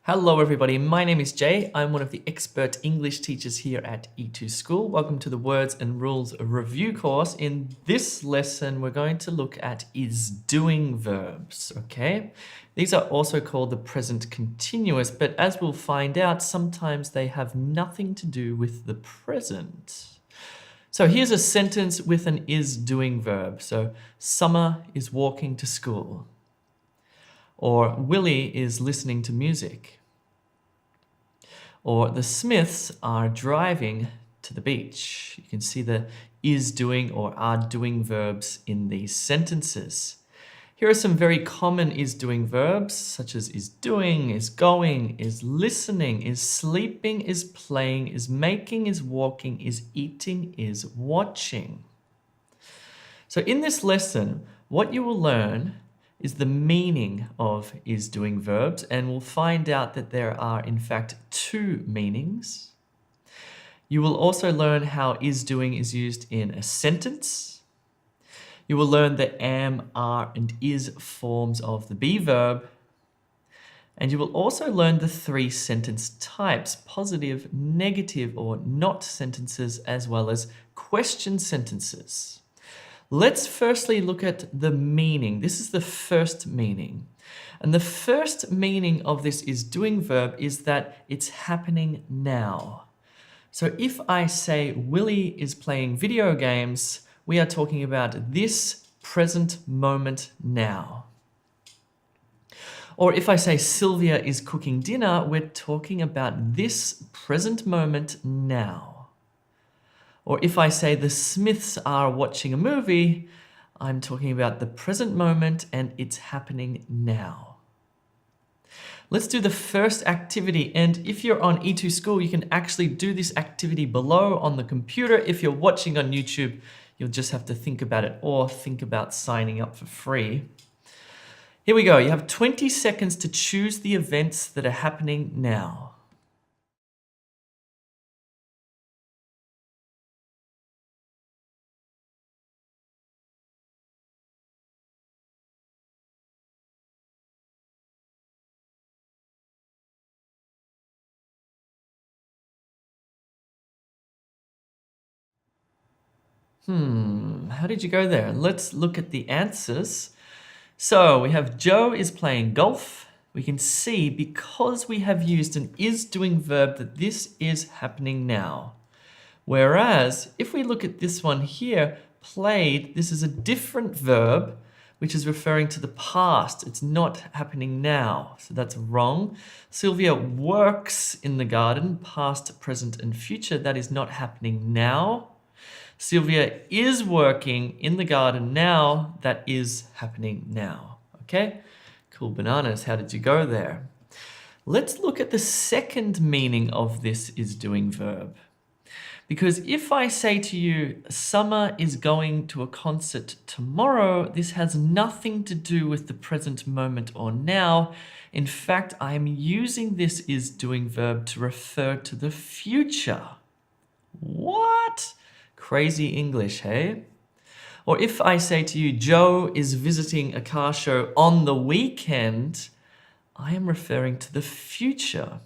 Hello everybody, my name is Jay. I'm one of the expert English teachers here at E2 School. Welcome to the Words and Rules Review course. In this lesson, we're going to look at is doing verbs, okay? These are also called the present continuous, but as we'll find out, sometimes they have nothing to do with the present. So here's a sentence with an is doing verb. So Summer is walking to school. Or Willie is listening to music. Or the Smiths are driving to the beach. You can see the is doing or are doing verbs in these sentences. Here are some very common is doing verbs, such as is doing, is going, is listening, is sleeping, is playing, is making, is walking, is eating, is watching. So in this lesson, what you will learn is the meaning of is doing verbs, and we'll find out that there are in fact two meanings. You will also learn how is doing is used in a sentence. You will learn the am, are, and is forms of the be verb. And you will also learn the three sentence types: positive, negative, or not sentences, as well as question sentences. Let's firstly look at the meaning. This is the first meaning. And the first meaning of this is doing verb is that it's happening now. So if I say Willie is playing video games, we are talking about this present moment now. Or if I say Sylvia is cooking dinner, we're talking about this present moment now. Or if I say the Smiths are watching a movie, I'm talking about the present moment and it's happening now. Let's do the first activity. And if you're on E2 School, you can actually do this activity below on the computer. If you're watching on YouTube, you'll just have to think about it or think about signing up for free. Here we go. You have 20 seconds to choose the events that are happening now. How did you go there? Let's look at the answers. So we have Joe is playing golf. We can see because we have used an is doing verb that this is happening now. Whereas if we look at this one here, played, this is a different verb which is referring to the past. It's not happening now, so that's wrong. Sylvia works in the garden, past, present, and future. That is not happening now. Sylvia is working in the garden now. That is happening now. Okay? Cool bananas. How did you go there? Let's look at the second meaning of this is doing verb. Because if I say to you, Summer is going to a concert tomorrow, this has nothing to do with the present moment or now. In fact, I'm using this is doing verb to refer to the future. What? Crazy English, hey? Or if I say to you, Joe is visiting a car show on the weekend, I am referring to the future.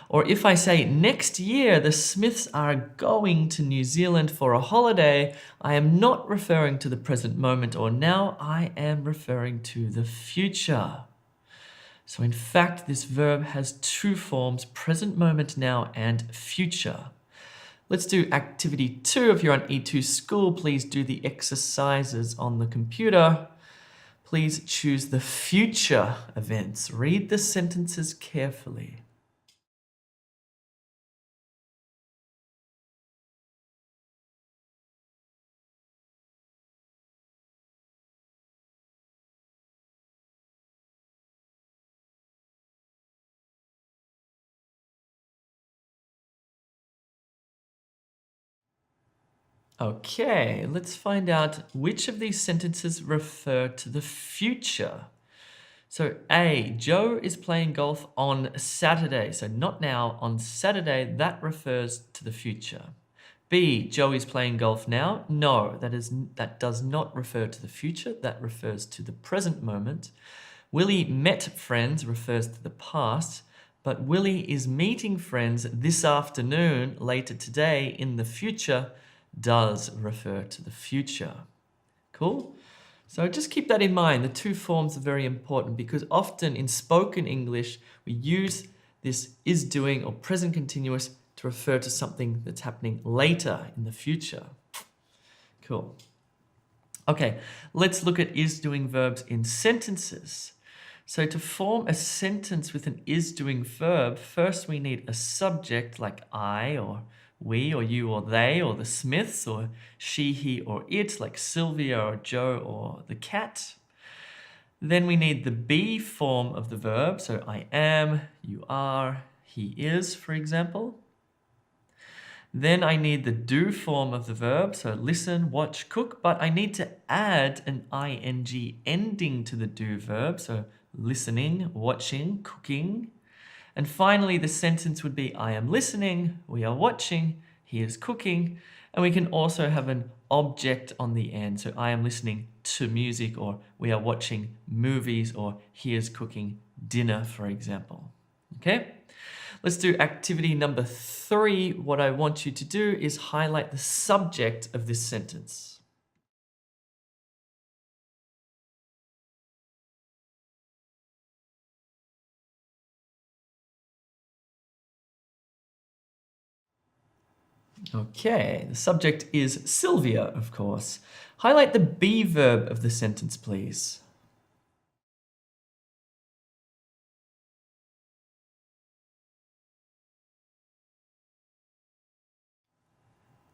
Or if I say next year the Smiths are going to New Zealand for a holiday, I am not referring to the present moment or now, I am referring to the future. So in fact, this verb has two forms, present moment now and future. Let's do activity 2. If you're on E2 School, please do the exercises on the computer. Please choose the future events. Read the sentences carefully. Okay, let's find out which of these sentences refer to the future. So A, Joe is playing golf on Saturday. So not now, on Saturday, that refers to the future. B, Joe is playing golf now. No, that does not refer to the future. That refers to the present moment. Willie met friends refers to the past, but Willie is meeting friends this afternoon, later today, in the future, does refer to the future. Cool? So just keep that in mind. The two forms are very important because often in spoken English, we use this is doing or present continuous to refer to something that's happening later in the future. Cool. Okay, let's look at is doing verbs in sentences. So to form a sentence with an is doing verb, first we need a subject like I or we or you or they or the Smiths or she, he or it like Sylvia or Joe or the cat. Then we need the be form of the verb, so I am, you are, he is, for example. Then I need the do form of the verb, so listen, watch, cook, but I need to add an ing ending to the do verb, so listening, watching, cooking. And finally, the sentence would be I am listening, we are watching, he is cooking, and we can also have an object on the end, so I am listening to music, or we are watching movies, or he is cooking dinner, for example. Okay? Let's do activity number 3. What I want you to do is highlight the subject of this sentence. Okay, the subject is Sylvia, of course. Highlight the be verb of the sentence, please.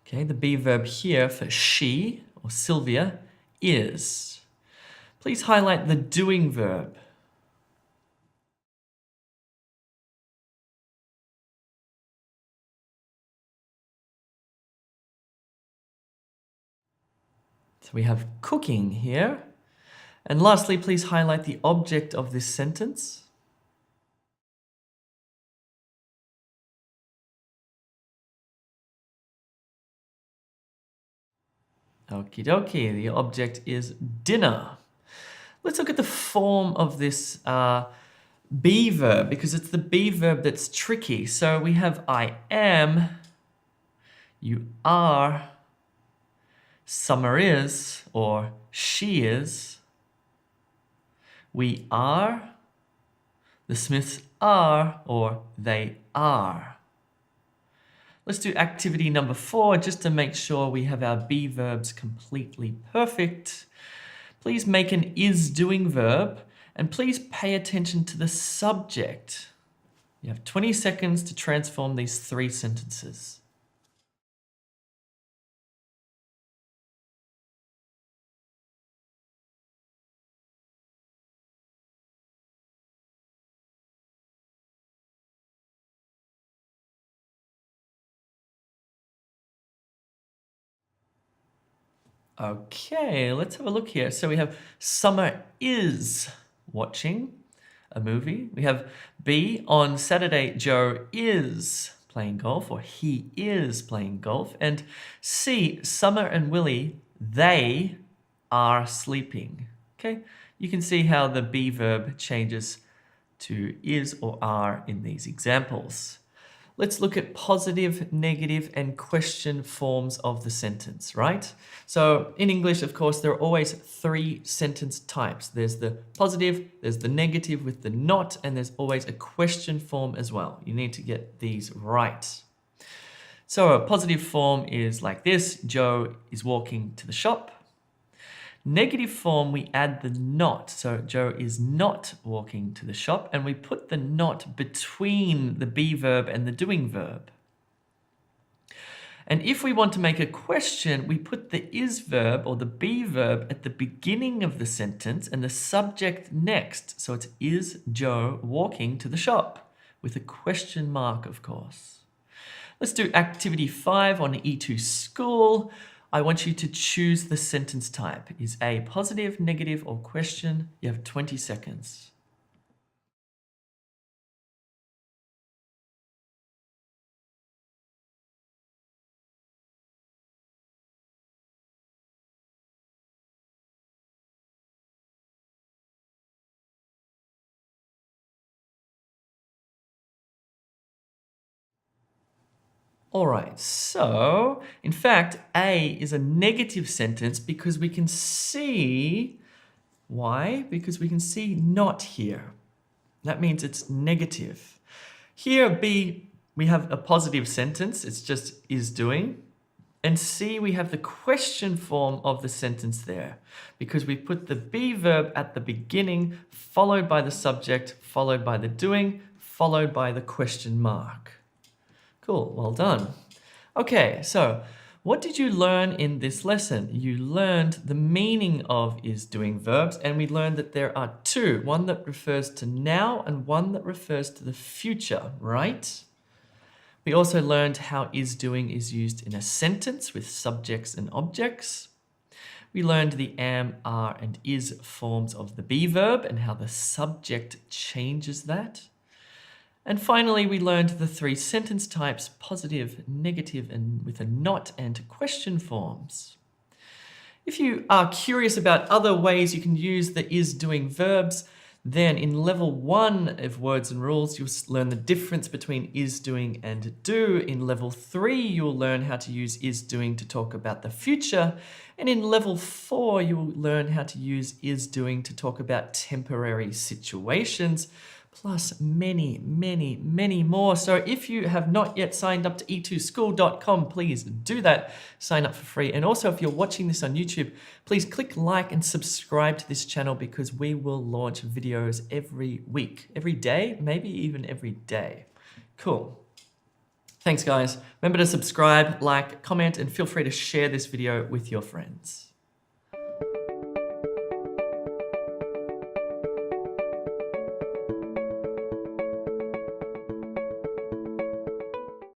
Okay, the be verb here for she or Sylvia is. Please highlight the doing verb. So we have cooking here. And lastly, please highlight the object of this sentence. Okie dokie, the object is dinner. Let's look at the form of this be verb because it's the be verb that's tricky. So we have I am, you are, Summer is, or she is, we are, the Smiths are, or they are. Let's do activity number 4 just to make sure we have our be verbs completely perfect. Please make an is doing verb and please pay attention to the subject. You have 20 seconds to transform these 3 sentences. Okay, let's have a look here. So we have Summer is watching a movie. We have B, on Saturday, Joe is playing golf, or he is playing golf. And C, Summer and Willie, they are sleeping. Okay, you can see how the be verb changes to is or are in these examples. Let's look at positive, negative, and question forms of the sentence, right? So in English, of course, there are always 3 sentence types. There's the positive, there's the negative with the not, and there's always a question form as well. You need to get these right. So a positive form is like this: Joe is walking to the shop. Negative form, we add the not. So Joe is not walking to the shop, and we put the not between the be verb and the doing verb. And if we want to make a question, we put the is verb or the be verb at the beginning of the sentence and the subject next. So it's is Joe walking to the shop with a question mark, of course. Let's do activity 5 on E2 School. I want you to choose the sentence type. Is A positive, negative, or question? You have 20 seconds. All right, so in fact, A is a negative sentence because we can see, why? Because we can see not here. That means it's negative. Here, B, we have a positive sentence. It's just is doing. And C, we have the question form of the sentence there because we put the be verb at the beginning, followed by the subject, followed by the doing, followed by the question mark. Cool, well done. Okay, so what did you learn in this lesson? You learned the meaning of is doing verbs, and we learned that there are two, one that refers to now and one that refers to the future, right? We also learned how is doing is used in a sentence with subjects and objects. We learned the am, are, and is forms of the be verb and how the subject changes that. And finally, we learned the three sentence types, positive, negative, and with a not and question forms. If you are curious about other ways you can use the is doing verbs, then in level 1 of words and rules, you'll learn the difference between is doing and do. In level 3, you'll learn how to use is doing to talk about the future. And in level 4, you'll learn how to use is doing to talk about temporary situations, plus many, many, many more. So if you have not yet signed up to e2school.com, please do that. Sign up for free. And also, if you're watching this on YouTube, please click like and subscribe to this channel because we will launch videos every week, every day, maybe even every day. Cool. Thanks, guys. Remember to subscribe, like, comment, and feel free to share this video with your friends.